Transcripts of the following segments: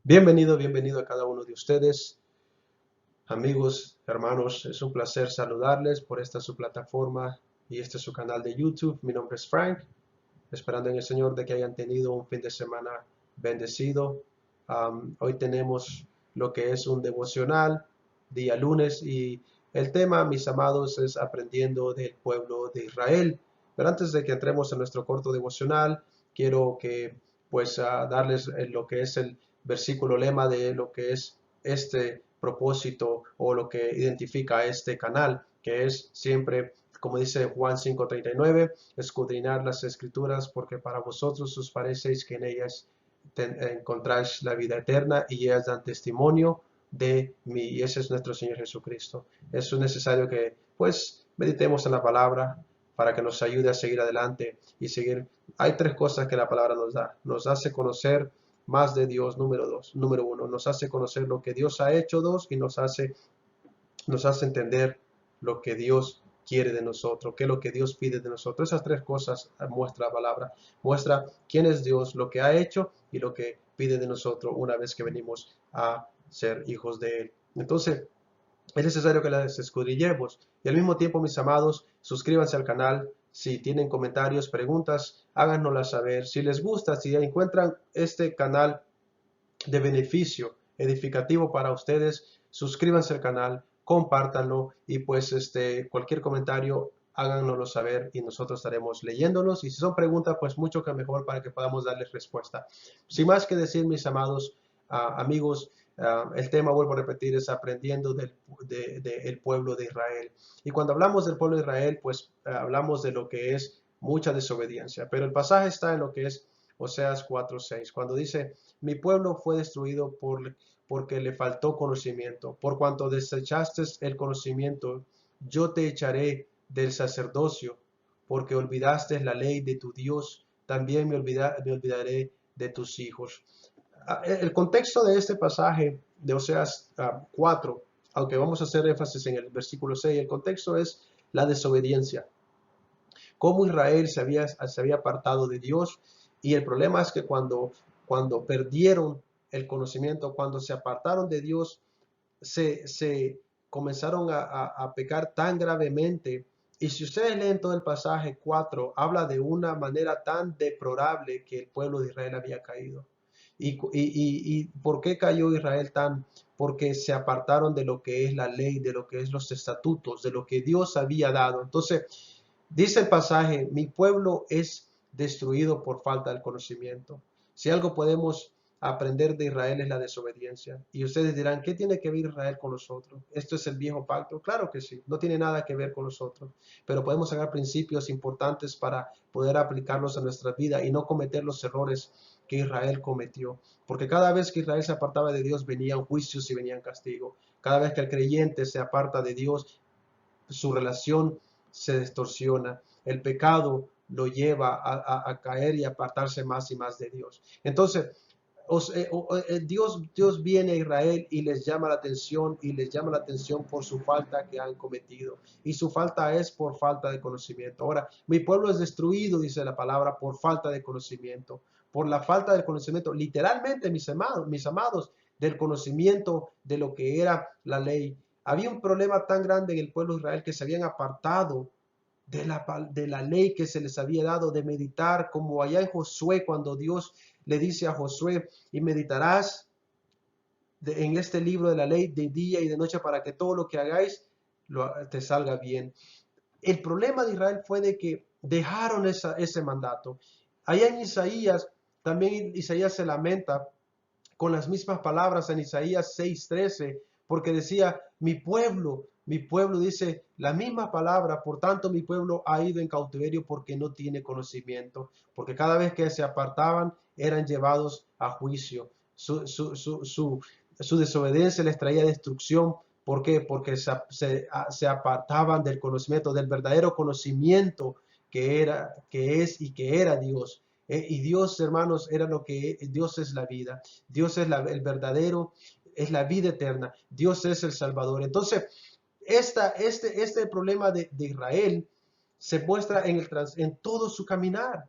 Bienvenido a cada uno de ustedes, amigos, hermanos. Es un placer saludarles por esta su plataforma y este es su canal de YouTube. Mi nombre es Frank, esperando en el Señor de que hayan tenido un fin de semana bendecido. Hoy tenemos lo que es un devocional, día lunes, y el tema, mis amados, es aprendiendo del pueblo de Israel. Pero antes de que entremos en nuestro corto devocional, quiero que darles lo que es el versículo lema de lo que es este propósito o lo que identifica este canal, que es siempre, como dice Juan 5:39, escudriñar las escrituras porque para vosotros os parecéis que en ellas encontráis la vida eterna y ellas dan testimonio de mí, y ese es nuestro Señor Jesucristo. Es necesario que meditemos en la palabra para que nos ayude a seguir adelante y seguir. Hay tres cosas que la palabra nos da. Nos hace conocer más de Dios, número uno, nos hace conocer lo que Dios ha hecho, dos, y nos hace entender lo que Dios quiere de nosotros, qué es lo que Dios pide de nosotros. Esas tres cosas muestra la palabra. Muestra quién es Dios, lo que ha hecho y lo que pide de nosotros una vez que venimos a ser hijos de Él. Entonces, es necesario que las escudriñemos. Y al mismo tiempo, mis amados, suscríbanse al canal. Si tienen comentarios, preguntas, háganoslas saber. Si les gusta, si encuentran este canal de beneficio edificativo para ustedes, suscríbanse al canal, compártanlo y cualquier comentario háganoslo saber y nosotros estaremos leyéndolos, y si son preguntas, pues mucho que mejor para que podamos darles respuesta. Sin más que decir, mis amados amigos, el tema, vuelvo a repetir, es aprendiendo del pueblo de Israel. Y cuando hablamos del pueblo de Israel, hablamos de lo que es mucha desobediencia, pero el pasaje está en lo que es Oseas 4:6, cuando dice: mi pueblo fue destruido porque le faltó conocimiento. Por cuanto desechaste el conocimiento, yo te echaré del sacerdocio, porque olvidaste la ley de tu Dios, también me olvidaré de tus hijos. El contexto de este pasaje de Oseas 4, aunque vamos a hacer énfasis en el versículo 6, el contexto es la desobediencia. Cómo Israel se había apartado de Dios, y el problema es que cuando perdieron el conocimiento, cuando se apartaron de Dios, se comenzaron a pecar tan gravemente. Y si ustedes leen todo el pasaje 4, habla de una manera tan deplorable que el pueblo de Israel había caído. ¿Y por qué cayó Israel tan? Porque se apartaron de lo que es la ley, de lo que es los estatutos, de lo que Dios había dado. Entonces, dice el pasaje: mi pueblo es destruido por falta de conocimiento. Si algo podemos aprender de Israel es la desobediencia. Y ustedes dirán: ¿qué tiene que ver Israel con nosotros? ¿Esto es el viejo pacto? Claro que sí, no tiene nada que ver con nosotros, pero podemos sacar principios importantes para poder aplicarlos a nuestra vida y no cometer los errores que Israel cometió. Porque cada vez que Israel se apartaba de Dios, venían juicios y venían castigos. Cada vez que el creyente se aparta de Dios, su relación se distorsiona. El pecado lo lleva a caer y apartarse más y más de Dios. Entonces, Dios viene a Israel y les llama la atención, y les llama la atención por su falta que han cometido, y su falta es por falta de conocimiento. Ahora, mi pueblo es destruido, dice la palabra, por falta de conocimiento, por la falta del conocimiento, literalmente, mis amados, del conocimiento de lo que era la ley. Había un problema tan grande en el pueblo de Israel que se habían apartado de la ley que se les había dado, de meditar, como allá en Josué, cuando Dios le dice a Josué: y meditarás en este libro de la ley de día y de noche para que todo lo que hagáis te salga bien. El problema de Israel fue de que dejaron ese mandato. Allá en Isaías, también Isaías se lamenta con las mismas palabras en Isaías 6:13, porque decía: mi pueblo, dice la misma palabra, por tanto mi pueblo ha ido en cautiverio porque no tiene conocimiento, porque cada vez que se apartaban eran llevados a juicio. Su desobediencia les traía destrucción. ¿Por qué? Porque se apartaban del conocimiento, del verdadero conocimiento que es y que era Dios. Y Dios, hermanos, era lo que Dios es: la vida. Dios es el verdadero, es la vida eterna. Dios es el Salvador. Entonces, este problema de Israel se muestra en todo su caminar,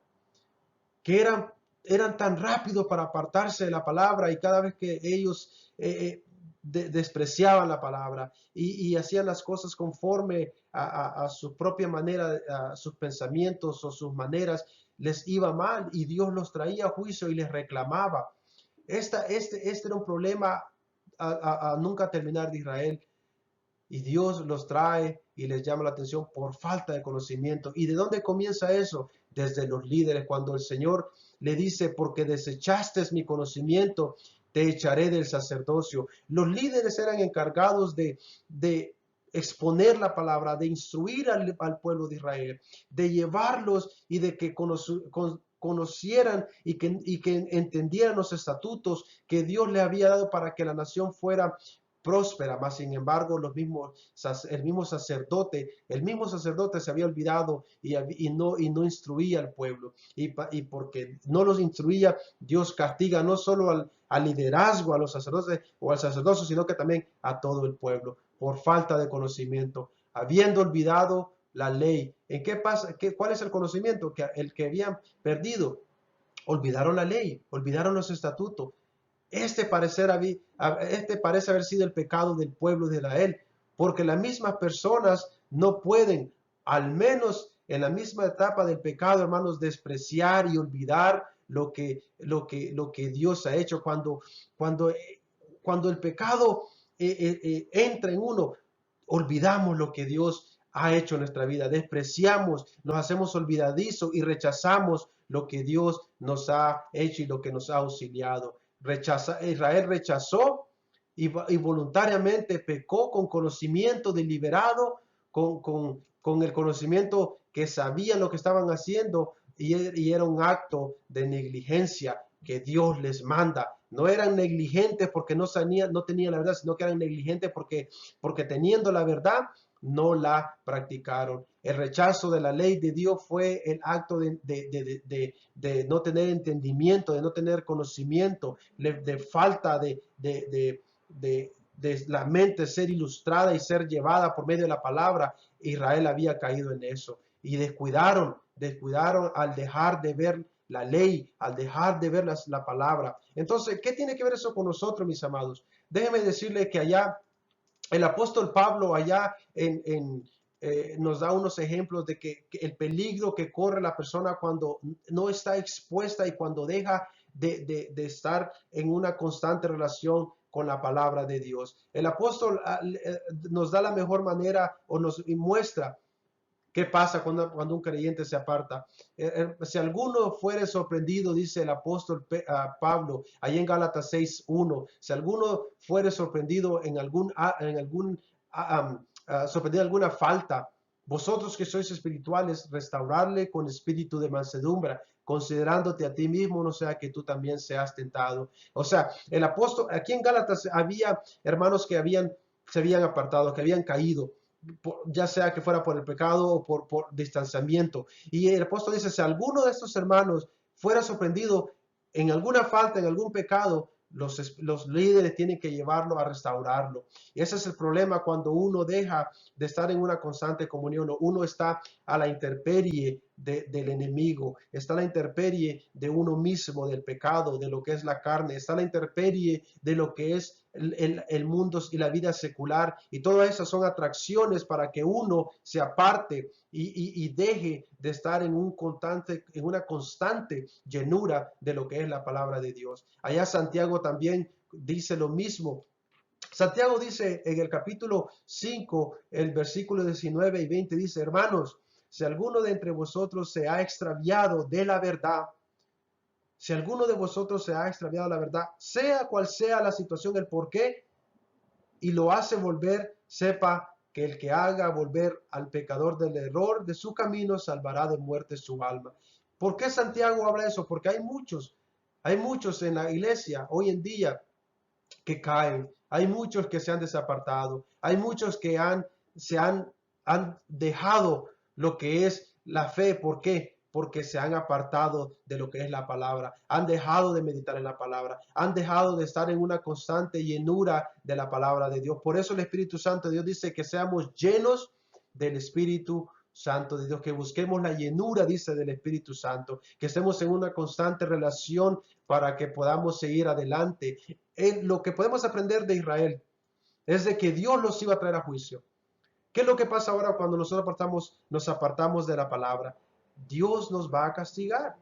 que eran eran tan rápidos para apartarse de la palabra, y cada vez que ellos despreciaban la palabra y hacían las cosas conforme a su propia manera, a sus pensamientos o sus maneras, les iba mal y Dios los traía a juicio y les reclamaba. Este era un problema a nunca terminar de Israel. Y Dios los trae y les llama la atención por falta de conocimiento. ¿Y de dónde comienza eso? Desde los líderes, cuando el Señor le dice, porque desechaste mi conocimiento, te echaré del sacerdocio. Los líderes eran encargados de exponer la palabra, de instruir al pueblo de Israel, de llevarlos y de que conocieran y que entendieran los estatutos que Dios le había dado para que la nación fuera próspera. Mas sin embargo el mismo sacerdote se había olvidado y no instruía al pueblo, y porque no los instruía, Dios castiga no solo al liderazgo, a los sacerdotes o al sacerdocio, sino que también a todo el pueblo por falta de conocimiento, habiendo olvidado la ley. ¿En qué pasa? ¿Cuál es el conocimiento? Que el que habían perdido, olvidaron la ley, olvidaron los estatutos. Este parece haber sido el pecado del pueblo de Israel, porque las mismas personas no pueden, al menos en la misma etapa del pecado, hermanos, despreciar y olvidar lo que Dios ha hecho. Cuando el pecado entra en uno, olvidamos lo que Dios ha hecho en nuestra vida, despreciamos, nos hacemos olvidadizos y rechazamos lo que Dios nos ha hecho y lo que nos ha auxiliado. Israel rechazó y voluntariamente pecó con conocimiento deliberado, con el conocimiento que sabían lo que estaban haciendo, y era un acto de negligencia que Dios les manda. No eran negligentes porque no tenían la verdad, sino que eran negligentes porque teniendo la verdad no la practicaron. El rechazo de la ley de Dios fue el acto de no tener entendimiento, de no tener conocimiento, de falta de la mente ser ilustrada y ser llevada por medio de la palabra. Israel había caído en eso y descuidaron al dejar de ver la ley, al dejar de ver la palabra. Entonces, ¿qué tiene que ver eso con nosotros, mis amados? Déjenme decirle que allá el apóstol Pablo nos da unos ejemplos de que el peligro que corre la persona cuando no está expuesta y cuando deja de estar en una constante relación con la palabra de Dios. El apóstol nos da la mejor manera o nos muestra qué pasa cuando un creyente se aparta. Si alguno fuere sorprendido, dice el apóstol Pablo, ahí en Gálatas 6:1, si alguno fuere sorprendido en alguna falta, vosotros que sois espirituales, restaurarle con espíritu de mansedumbre, considerándote a ti mismo, no sea que tú también seas tentado. O sea, el apóstol, aquí en Gálatas había hermanos que se habían apartado, que habían caído, ya sea que fuera por el pecado o por distanciamiento. Y el apóstol dice, si alguno de estos hermanos fuera sorprendido en alguna falta, en algún pecado, los líderes tienen que llevarlo a restaurarlo. Y ese es el problema cuando uno deja de estar en una constante comunión. Uno está a la intemperie del enemigo, está a la intemperie de uno mismo, del pecado, de lo que es la carne, está a la intemperie de lo que es el mundo y la vida secular, y todas esas son atracciones para que uno se aparte y deje de estar en una constante llenura de lo que es la palabra de Dios. Allá Santiago también dice lo mismo. Santiago dice en el capítulo 5, el versículo 19 y 20, dice, hermanos, si alguno de entre vosotros se ha extraviado de la verdad, si alguno de vosotros se ha extraviado la verdad, sea cual sea la situación, el por qué, y lo hace volver, sepa que el que haga volver al pecador del error de su camino, salvará de muerte su alma. ¿Por qué Santiago habla eso? Porque hay muchos en la iglesia hoy en día que caen, hay muchos que se han desapartado, hay muchos que han dejado lo que es la fe. ¿Por qué? Porque se han apartado de lo que es la palabra, han dejado de meditar en la palabra, han dejado de estar en una constante llenura de la palabra de Dios. Por eso el Espíritu Santo de Dios dice que seamos llenos del Espíritu Santo de Dios, que busquemos la llenura, dice, del Espíritu Santo, que estemos en una constante relación para que podamos seguir adelante. Lo que podemos aprender de Israel es de que Dios los iba a traer a juicio. ¿Qué es lo que pasa ahora cuando nosotros nos apartamos de la palabra? Dios nos va a castigar.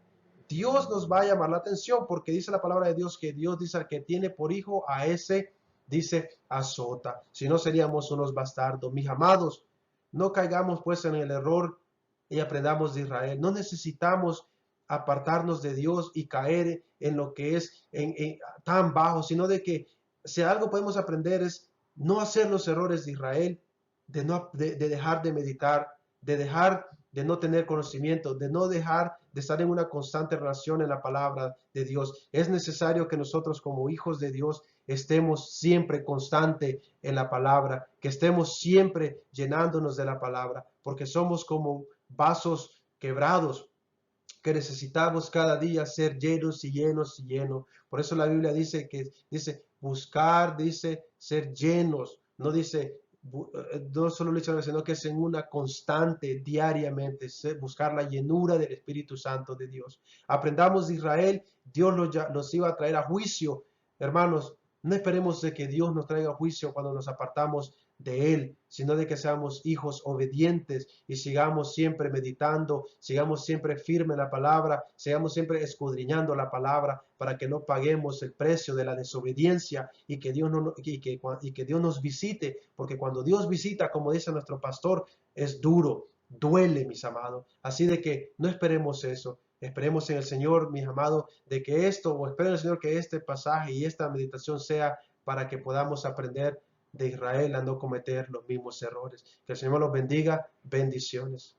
Dios nos va a llamar la atención porque dice la palabra de Dios que Dios dice al que tiene por hijo a ese, dice, azota. Si no seríamos unos bastardos. Mis amados, no caigamos pues en el error y aprendamos de Israel. No necesitamos apartarnos de Dios y caer en lo que es tan bajo, sino de que si algo podemos aprender es no hacer los errores de Israel, de dejar de meditar, de dejar de no tener conocimiento, de no dejar de estar en una constante relación en la palabra de Dios. Es necesario que nosotros como hijos de Dios estemos siempre constante en la palabra, que estemos siempre llenándonos de la palabra, porque somos como vasos quebrados que necesitamos cada día ser llenos y llenos y llenos. Por eso la Biblia dice que dice buscar, dice ser llenos, no dice no solo literalmente, sino que es en una constante, diariamente, buscar la llenura del Espíritu Santo de Dios. Aprendamos de Israel, Dios los iba a traer a juicio. Hermanos, no esperemos de que Dios nos traiga a juicio cuando nos apartamos de Él, sino de que seamos hijos obedientes y sigamos siempre meditando, sigamos siempre firmes en la palabra, sigamos siempre escudriñando la palabra para que no paguemos el precio de la desobediencia y que Dios, que Dios nos visite, porque cuando Dios visita, como dice nuestro pastor, es duro, duele, mis amados. Así de que no esperemos eso. Esperemos en el Señor, mis amados, de que esto, o espero en el Señor que este pasaje y esta meditación sea para que podamos aprender de Israel a no cometer los mismos errores. Que el Señor los bendiga. Bendiciones.